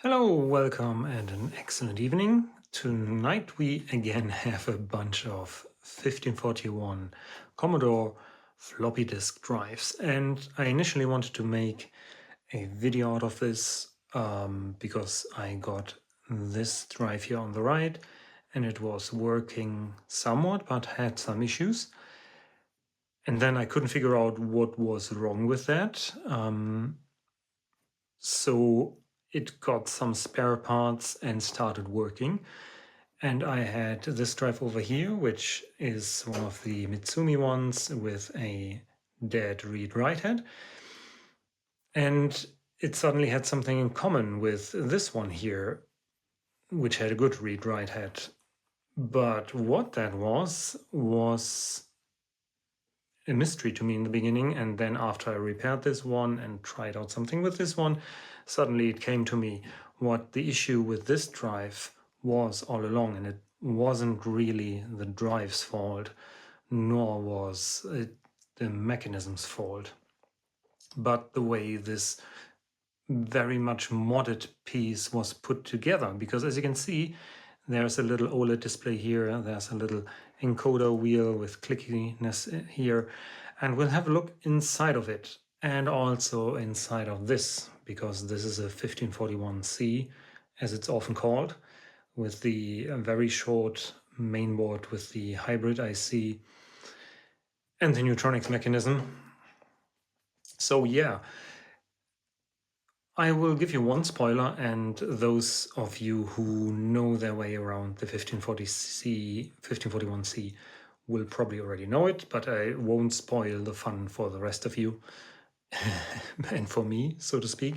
Hello, welcome and an excellent evening. Tonight we again have a bunch of 1541 Commodore floppy disk drives, and I initially wanted to make a video out of this because I got this drive here on the right and it was working somewhat but had some issues. And then I couldn't figure out what was wrong with that. So it got some spare parts and started working. And I had this drive over here, which is one of the Mitsumi ones with a dead read-write head. And it suddenly had something in common with this one here, which had a good read-write head. But what that was a mystery to me in the beginning, and then after I repaired this one and tried out something with this one, suddenly it came to me what the issue with this drive was all along, and it wasn't really the drive's fault, nor was it the mechanism's fault, but the way this very much modded piece was put together. Because as you can see, there's a little OLED display here, there's a little encoder wheel with clickiness here, and we'll have a look inside of it and also inside of this, because this is a 1541C, as it's often called, with the very short mainboard with the hybrid IC and the neutronics mechanism. So yeah, I will give you one spoiler, and those of you who know their way around the 1541C will probably already know it, but I won't spoil the fun for the rest of you and for me, so to speak.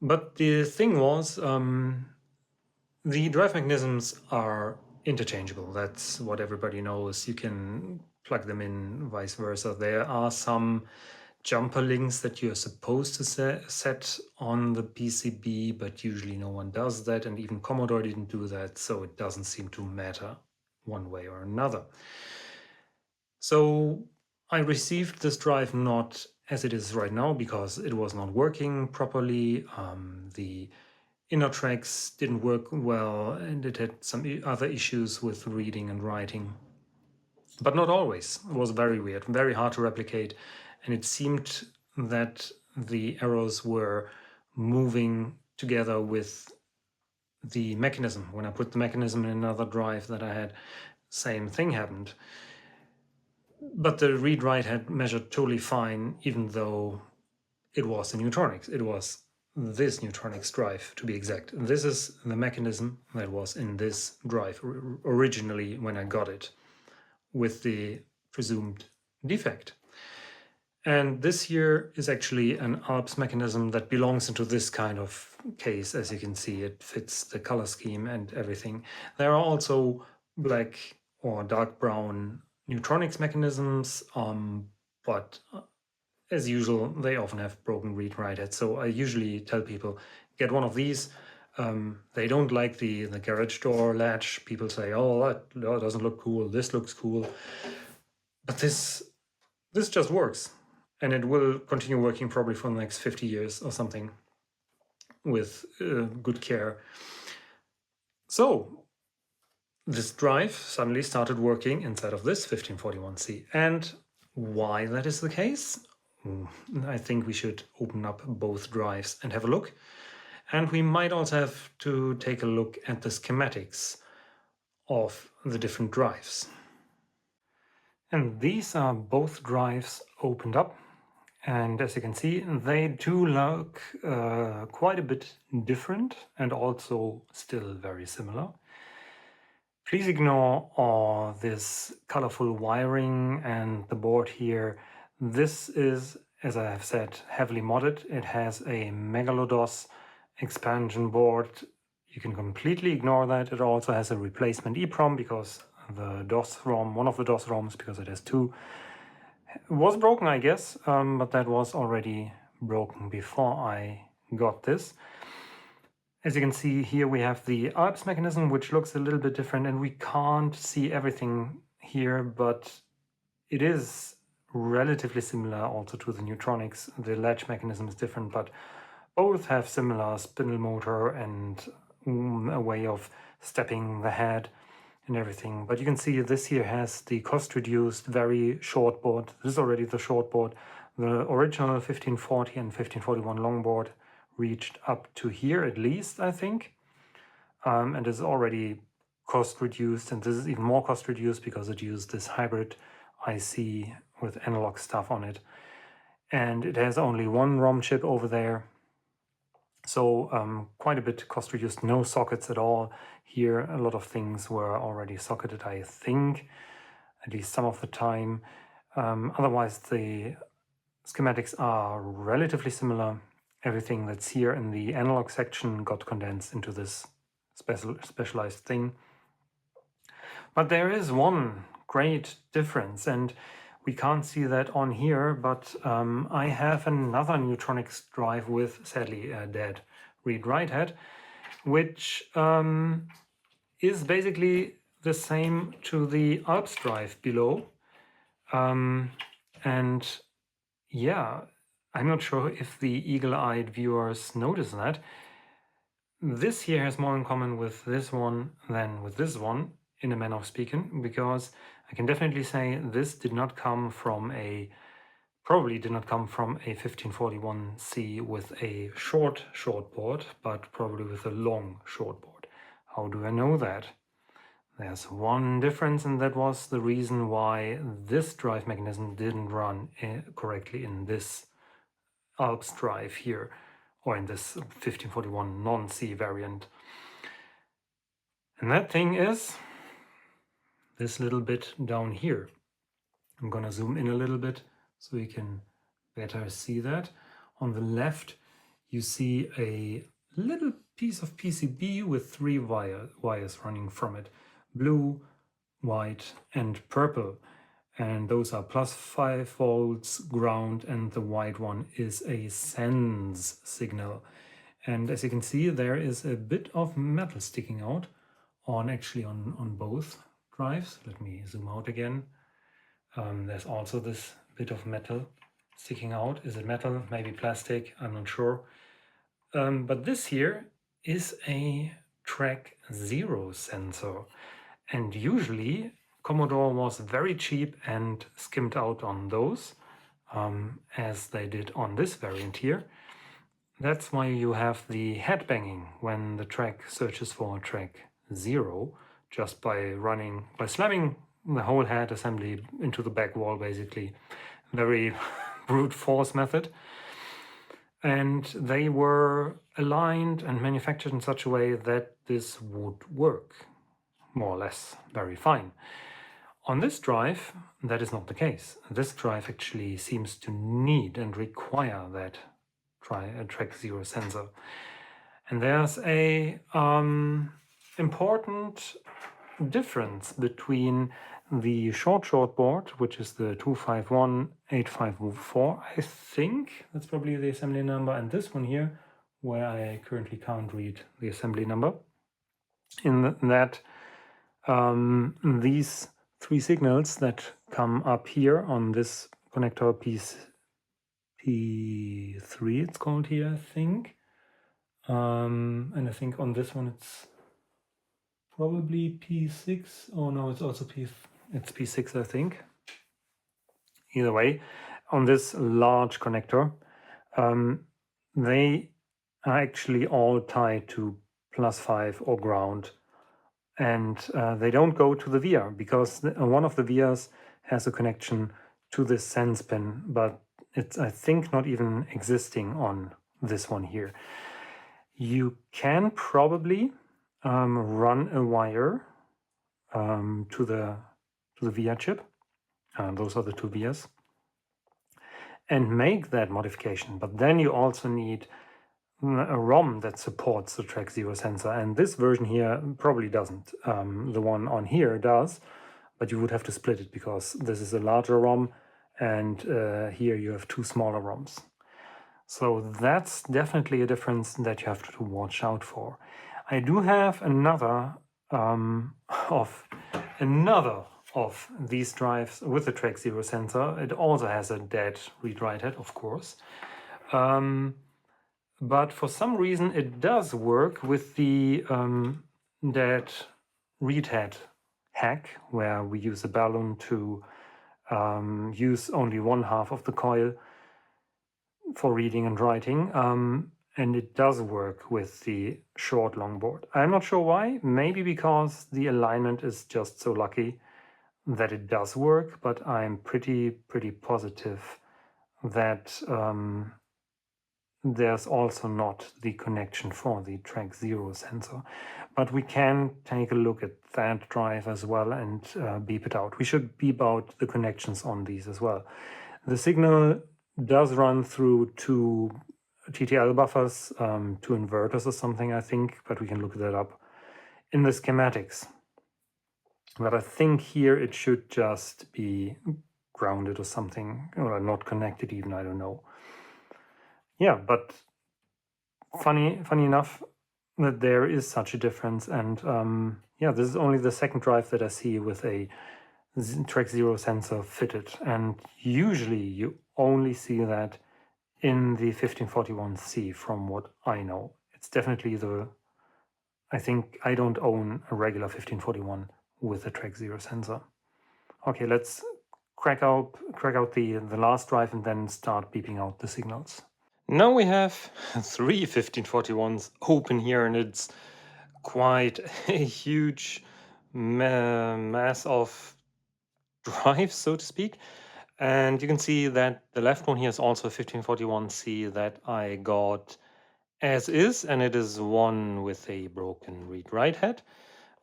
But the thing was, the drive mechanisms are interchangeable. That's what everybody knows. You can plug them in, vice versa. There are some jumper links that you're supposed to set on the PCB, but usually no one does that, and even Commodore didn't do that, so it doesn't seem to matter one way or another. So I received this drive not as it is right now because it was not working properly. The inner tracks didn't work well, and it had some other issues with reading and writing. But not always. It was very weird, very hard to replicate, and it seemed that the errors were moving together with the mechanism. When I put the mechanism in another drive that I had, same thing happened. But the read-write had measured totally fine, even though it was the neutronics. It was this neutronics drive, to be exact. This is the mechanism that was in this drive originally when I got it, with the presumed defect. And this here is actually an ARPS mechanism that belongs into this kind of case. As you can see, it fits the color scheme and everything. There are also black or dark brown neutronics mechanisms, but as usual, they often have broken read-write heads. So I usually tell people, get one of these. They don't like the garage door latch. People say, oh, that doesn't look cool, this looks cool. But this just works. And it will continue working probably for the next 50 years or something with good care. So this drive suddenly started working inside of this 1541C. And why that is the case? I think we should open up both drives and have a look. And we might also have to take a look at the schematics of the different drives. And these are both drives opened up. And as you can see, they do look quite a bit different and also still very similar. Please ignore all this colorful wiring and the board here. This is, as I have said, heavily modded. It has a Megalodos expansion board. You can completely ignore that. It also has a replacement EEPROM because the DOS ROM, one of the DOS ROMs, because it has two, was broken, I guess, but that was already broken before I got this. As you can see here, we have the ARPS mechanism, which looks a little bit different, and we can't see everything here, but it is relatively similar also to the neutronics. The latch mechanism is different, but both have similar spindle motor and a way of stepping the head and everything. But you can see this here has the cost-reduced, very short board. This is already the short board. The original 1540 and 1541 longboard reached up to here at least, I think. And is already cost-reduced, and this is even more cost-reduced because it used this hybrid IC with analog stuff on it. And it has only one ROM chip over there. So quite a bit cost-reduced, no sockets at all. Here a lot of things were already socketed, I think, at least some of the time. Otherwise the schematics are relatively similar. Everything that's here in the analog section got condensed into this specialized thing. But there is one great difference, and we can't see that on here, but I have another Neutronics drive with, sadly, a dead read-write head, which is basically the same to the Alps drive below. And yeah, I'm not sure if the eagle-eyed viewers notice that. This here has more in common with this one than with this one, in a manner of speaking, because I can definitely say this did not come from a, probably did not come from a 1541C with a short board, but probably with a long short board. How do I know that? There's one difference, and that was the reason why this drive mechanism didn't run correctly in this Alps drive here, or in this 1541 non-C variant. And that thing is this little bit down here. I'm gonna zoom in a little bit so you can better see that. On the left, you see a little piece of PCB with three wires running from it. Blue, white, and purple. And those are +5 volts, ground, and the white one is a sense signal. And as you can see, there is a bit of metal sticking out on both drives. Let me zoom out again. There's also this bit of metal sticking out. Is it metal? Maybe plastic? I'm not sure. But this here is a track 0 sensor. And usually Commodore was very cheap and skimmed out on those, as they did on this variant here. That's why you have the head banging when the track searches for track 0, just by slamming the whole head assembly into the back wall, basically. Very brute force method. And they were aligned and manufactured in such a way that this would work, more or less, very fine. On this drive, that is not the case. This drive actually seems to need and require that track 0 sensor. And there's a important difference between the short board, which is the 251-854, I think that's probably the assembly number, and this one here, where I currently can't read the assembly number. In that these three signals that come up here on this connector P3, it's called here, I think. And I think on this one it's probably P6. Oh no, it's also it's P6, I think. Either way, on this large connector, they are actually all tied to +5 or ground. And they don't go to the via, because one of the vias has a connection to this sense pin, but it's, I think, not even existing on this one here. You can probably run a wire to the via chip. Those are the two vias, and make that modification. But then you also need a ROM that supports the track 0 sensor, and this version here probably doesn't. The one on here does, but you would have to split it because this is a larger ROM, and here you have two smaller ROMs. So that's definitely a difference that you have to watch out for. I do have another of these drives with the track 0 sensor. It also has a dead read-write head, of course. but for some reason it does work with the that read head hack, where we use a balloon to use only one half of the coil for reading and writing. And it does work with the short longboard. I'm not sure why. Maybe because the alignment is just so lucky that it does work, but I'm pretty positive that there's also not the connection for the track 0 sensor. But we can take a look at that drive as well and beep it out. We should beep out the connections on these as well. The signal does run through two TTL buffers, two inverters or something, I think, but we can look that up in the schematics. But I think here it should just be grounded or something, or not connected even, I don't know. Yeah, but funny enough that there is such a difference. And yeah, this is only the second drive that I see with a track 0 sensor fitted. And usually you only see that in the 1541C from what I know. It's definitely I think I don't own a regular 1541 with a track 0 sensor. Okay, let's crack out the last drive and then start beeping out the signals. Now we have three 1541s open here, and it's quite a huge mass of drives, so to speak. And you can see that the left one here is also a 1541C that I got as is, and it is one with a broken read-write head.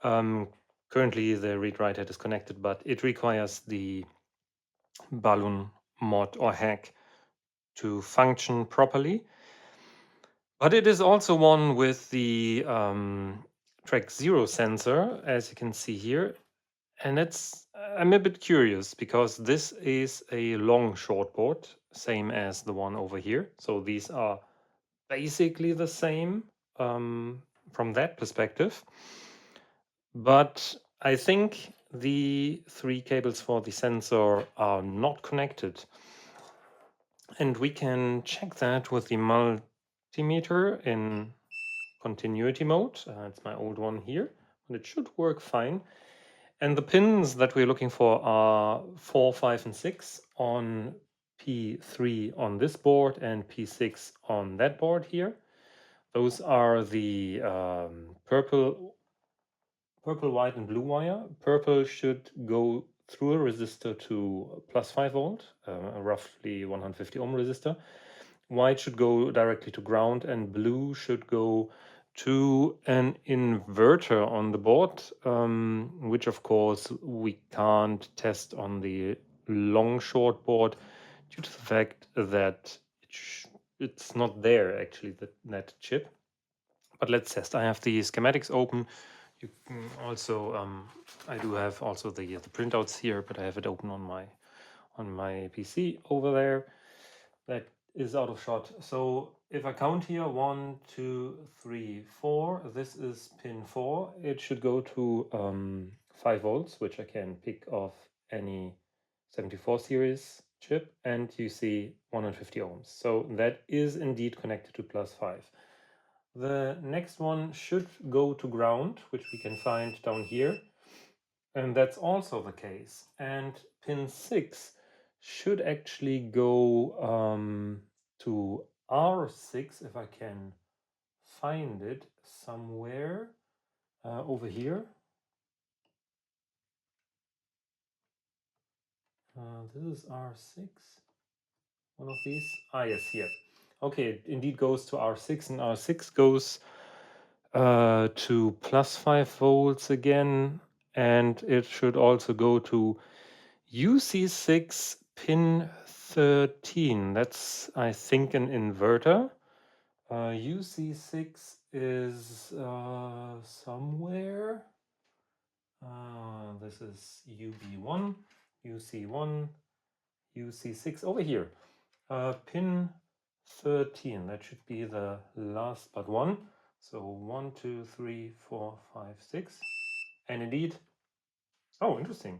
Currently the read-write head is connected, but it requires the balloon mod or hack to function properly. But it is also one with the track 0 sensor, as you can see here. And I'm a bit curious because this is a long shortboard, same as the one over here. So these are basically the same from that perspective. But I think the three cables for the sensor are not connected. And we can check that with the multimeter in continuity mode. It's my old one here, and it should work fine. And the pins that we're looking for are 4, 5, and 6 on P3 on this board and P6 on that board here. Those are the purple, white, and blue wire. Purple should go through a resistor to plus 5 volt, roughly 150 ohm resistor. White should go directly to ground, and blue should go to an inverter on the board, which of course we can't test on the long short board due to the fact that it's not there actually, that chip. But let's test. I have the schematics open. You can also I do have also the printouts here, but I have it open on my PC over there. That is out of shot. So if I count here, 1, 2, 3, 4, this is pin 4. It should go to 5 volts, which I can pick off any 74 series chip, and you see 150 ohms. So that is indeed connected to plus 5. The next one should go to ground, which we can find down here, and that's also the case. And pin 6 should actually go to R6, if I can find it somewhere over here. This is R6, one of these. Yes, here. Okay, it indeed goes to R6, and R6 goes to plus 5 volts again, and it should also go to UC6 pin 13. That's, I think, an inverter. UC6 is somewhere. This is UB1, UC1, UC6 over here. Pin 13, that should be the last but one. So 1, 2, 3, 4, 5, 6. And indeed, oh, interesting.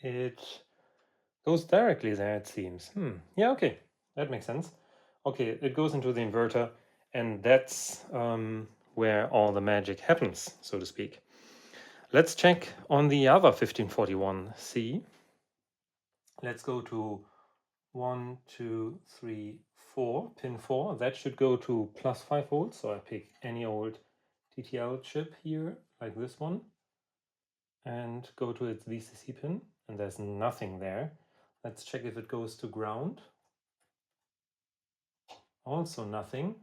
It Goes directly there, it seems. Yeah, okay, that makes sense. Okay, it goes into the inverter, and that's where all the magic happens, so to speak. Let's check on the other 1541C. Let's go to 1, 2, 3, 4, pin 4. That should go to plus 5 volts. So I pick any old TTL chip here, like this one, and go to its VCC pin, and there's nothing there. Let's check if it goes to ground. Also nothing.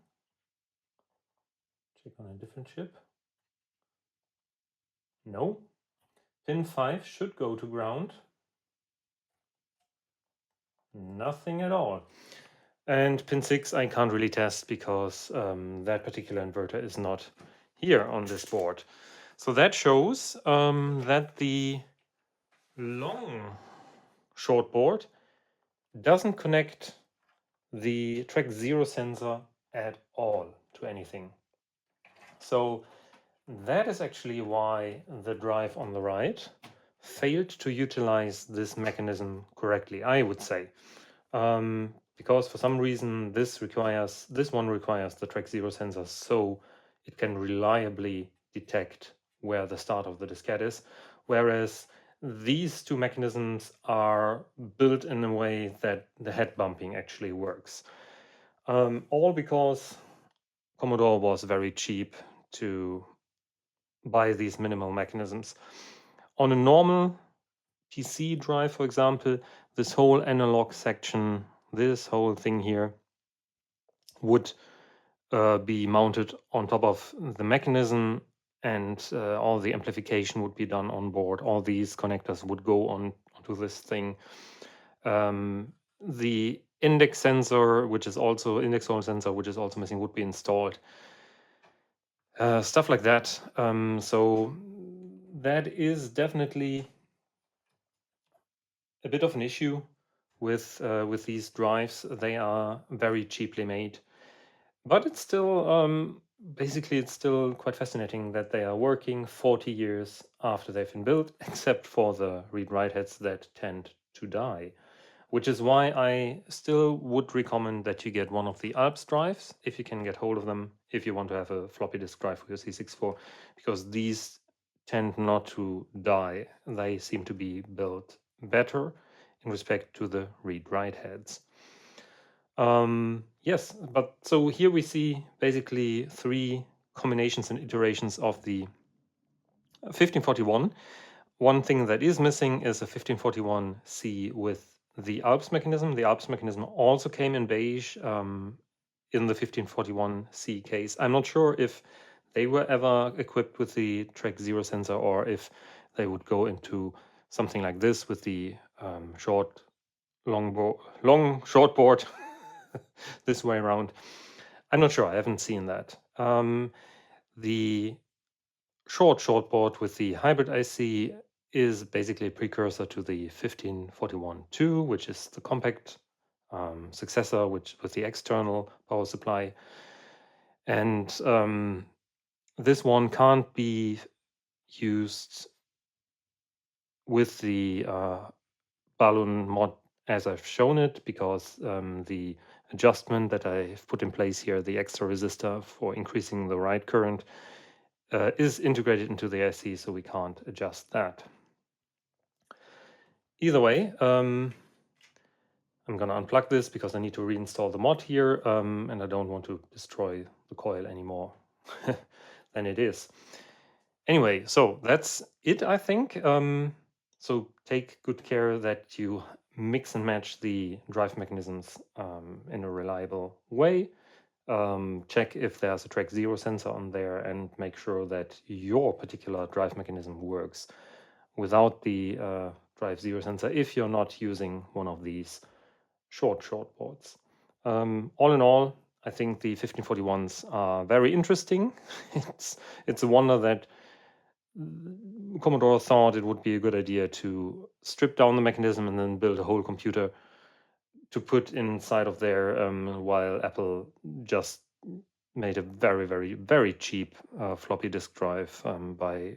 Check on a different chip. No. Pin 5 should go to ground. Nothing at all. And pin 6 I can't really test because that particular inverter is not here on this board. So that shows that the long short board doesn't connect the track 0 sensor at all to anything. So that is actually why the drive on the right failed to utilize this mechanism correctly, I would say. Because for some reason this one requires the track 0 sensor so it can reliably detect where the start of the diskette is, whereas these two mechanisms are built in a way that the head bumping actually works. All because Commodore was very cheap to buy these minimal mechanisms. On a normal PC drive, for example, this whole analog section, this whole thing here, would be mounted on top of the mechanism, and all the amplification would be done on board. All these connectors would go onto this thing. The index sensor, which is also index hole sensor, which is also missing, would be installed. Stuff like that. So that is definitely a bit of an issue with these drives. They are very cheaply made, but it's still basically it's still quite fascinating that they are working 40 years after they've been built, except for the read-write heads that tend to die. Which is why I still would recommend that you get one of the Alps drives, if you can get hold of them, if you want to have a floppy disk drive for your C64, because these tend not to die. They seem to be built better in respect to the read-write heads. Yes, but so here we see basically 3 combinations and iterations of the 1541. One thing that is missing is a 1541C with the Alps mechanism. The Alps mechanism also came in beige in the 1541C case. I'm not sure if they were ever equipped with the track 0 sensor or if they would go into something like this with the short board this way around. I'm not sure. I haven't seen that. The short board with the hybrid IC is basically a precursor to the 1541-2, which is the compact successor, which with the external power supply. And this one can't be used with the balloon mod as I've shown it, because the adjustment that I've put in place here, the extra resistor for increasing the write current, is integrated into the IC, so we can't adjust that. Either way, I'm going to unplug this because I need to reinstall the mod here, and I don't want to destroy the coil anymore than it is. Anyway, so that's it, I think. So take good care that you mix and match the drive mechanisms in a reliable way. Check if there's a track 0 sensor on there, and make sure that your particular drive mechanism works without the drive 0 sensor if you're not using one of these short boards. All in all, I think the 1541s are very interesting. It's a wonder that Commodore thought it would be a good idea to strip down the mechanism and then build a whole computer to put inside of there, while Apple just made a very cheap floppy disk drive by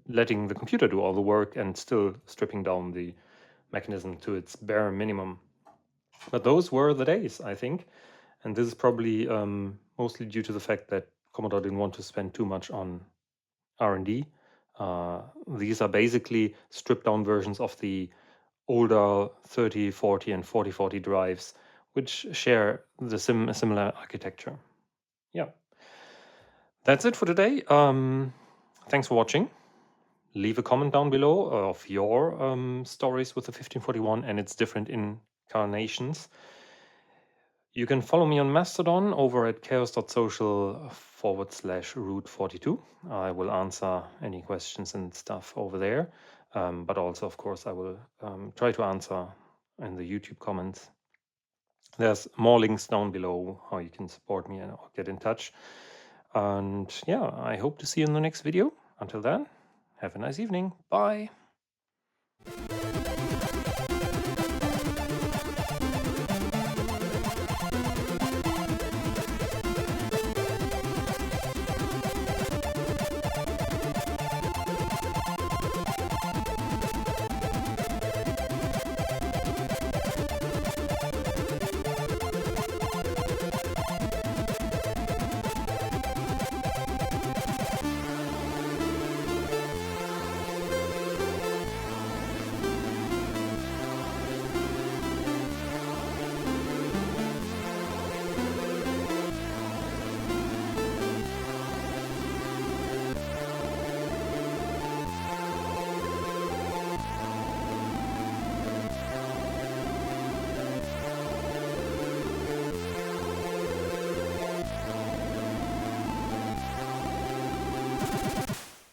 letting the computer do all the work and still stripping down the mechanism to its bare minimum. But those were the days, I think. And this is probably mostly due to the fact that Commodore didn't want to spend too much on R&D. These are basically stripped down versions of the older 3040 and 4040 drives, which share the similar architecture. Yeah. That's it for today. Thanks for watching. Leave a comment down below of your stories with the 1541 and its different incarnations. You can follow me on Mastodon over at chaos.social/root42. I will answer any questions and stuff over there. But also, of course, I will try to answer in the YouTube comments. There's more links down below how you can support me and get in touch. And yeah, I hope to see you in the next video. Until then, have a nice evening. Bye.